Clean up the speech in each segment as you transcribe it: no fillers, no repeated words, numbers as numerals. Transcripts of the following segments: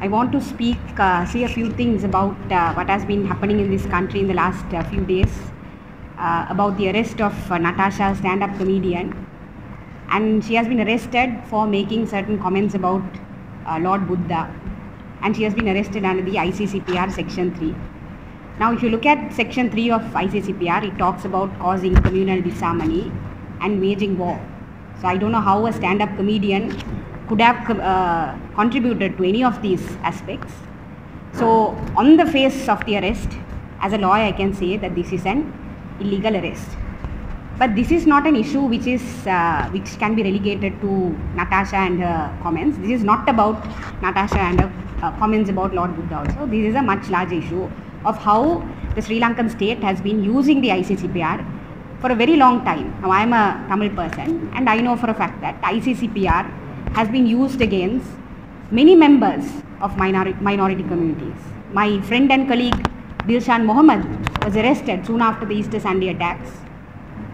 I want to say a few things about what has been happening in this country in the last few days, about the arrest of Natasha, stand-up comedian, and she has been arrested for making certain comments about Lord Buddha, and she has been arrested under the ICCPR Section 3. Now, if you look at Section 3 of ICCPR, it talks about causing communal disharmony and waging war. So I don't know how a stand-up comedian could have contributed to any of these aspects. So on the face of the arrest, as a lawyer I can say that this is an illegal arrest. But this is not an issue which can be relegated to Natasha and her comments. This is not about Natasha and her comments about Lord Buddha also. This is a much larger issue of how the Sri Lankan state has been using the ICCPR for a very long time. Now I am a Tamil person and I know for a fact that ICCPR has been used against many members of minority communities. My friend and colleague Dilshan Mohammed was arrested soon after the Easter Sunday attacks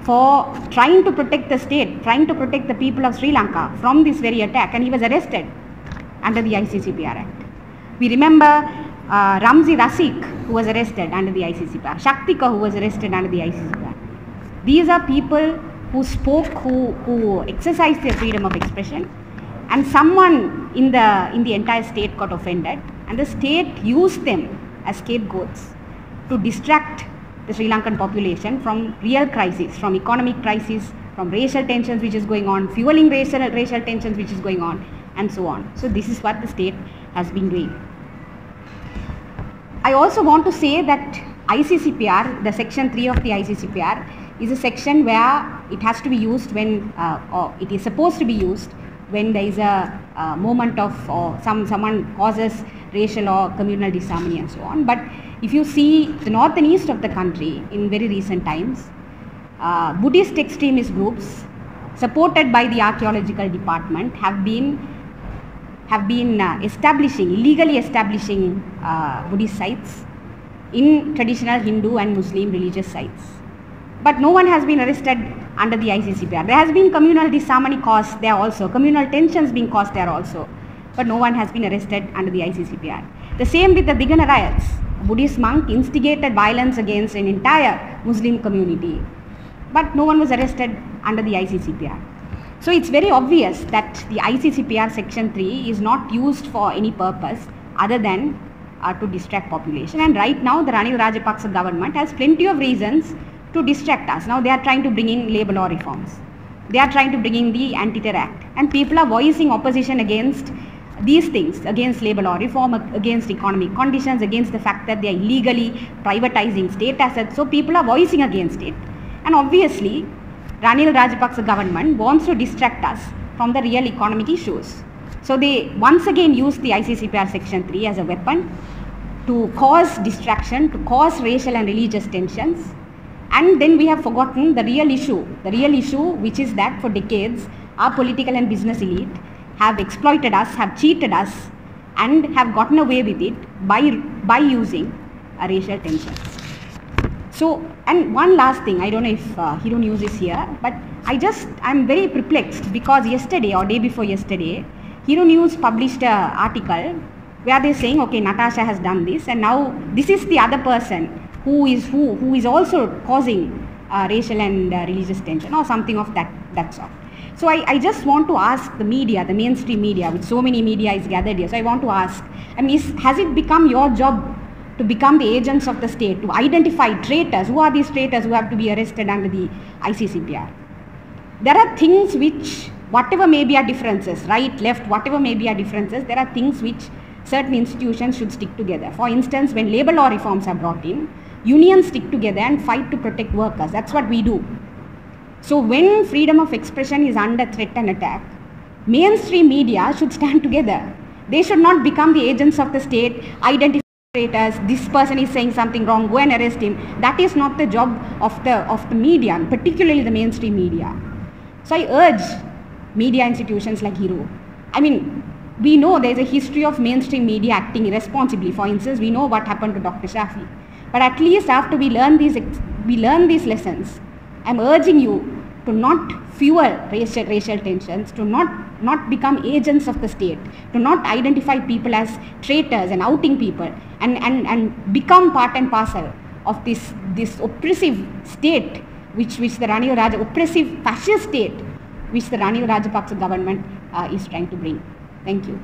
for trying to protect the state, trying to protect the people of Sri Lanka from this very attack, and he was arrested under the ICCPR Act. We remember Ramzi Rasik, who was arrested under the ICCPR, Shaktika, who was arrested under the ICCPR. These are people who spoke, who exercised their freedom of expression, and someone in the entire state got offended, and the state used them as scapegoats to distract the Sri Lankan population from real crisis, from economic crisis, from racial tensions which is going on, fueling racial tensions which is going on, and so on. So this is what the state has been doing. I also want to say that ICCPR, the Section 3 of the ICCPR, is a section where it has to be used when, or it is supposed to be used when there is a moment of, or someone causes racial or communal disharmony and so on. But if you see the north and east of the country in very recent times, Buddhist extremist groups supported by the archaeological department have been illegally establishing Buddhist sites in traditional Hindu and Muslim religious sites. But no one has been arrested under the ICCPR. There has been communal disharmony caused there also, communal tensions being caused there also, but no one has been arrested under the ICCPR. The same with the Digana riots. A Buddhist monk instigated violence against an entire Muslim community, but no one was arrested under the ICCPR. So it's very obvious that the ICCPR Section 3 is not used for any purpose other than to distract population. And right now the Ranil Rajapaksa government has plenty of reasons to distract us. Now they are trying to bring in labour law reforms. They are trying to bring in the Anti-Terror Act. And people are voicing opposition against these things, against labour law reform, against economic conditions, against the fact that they are illegally privatizing state assets. So people are voicing against it. And obviously, Ranil Rajapaksa government wants to distract us from the real economic issues. So they once again use the ICCPR Section 3 as a weapon to cause distraction, to cause racial and religious tensions. And then we have forgotten the real issue which is that for decades our political and business elite have exploited us, have cheated us, and have gotten away with it by using racial tensions. So, and one last thing, I don't know if Hero News is here, but I'm very perplexed because yesterday or day before yesterday, Hero News published an article where they're saying, okay, Natasha has done this, and now this is the other person who is also causing racial and religious tension or something of that sort. So I just want to ask the media, the mainstream media, with so many media is gathered here. So I want to ask, has it become your job to become the agents of the state, to identify traitors? Who are these traitors who have to be arrested under the ICCPR? There are things which, whatever may be our differences, right, left, whatever may be our differences, there are things which certain institutions should stick together. For instance, when labour law reforms are brought in, unions stick together and fight to protect workers. That's what we do. So when freedom of expression is under threat and attack, mainstream media should stand together. They should not become the agents of the state, identify traitors, this person is saying something wrong, go and arrest him. That is not the job of the media, particularly the mainstream media. So I urge media institutions like Hero. We know there is a history of mainstream media acting irresponsibly. For instance, we know what happened to Dr. Shafi. But at least after we learn these lessons, I am urging you to not fuel racial tensions, to not not become agents of the state, to not identify people as traitors and outing people, and become part and parcel of this oppressive state, which the Ranil Raja, oppressive fascist state, which the Ranil Rajapaksa government is trying to bring. Thank you.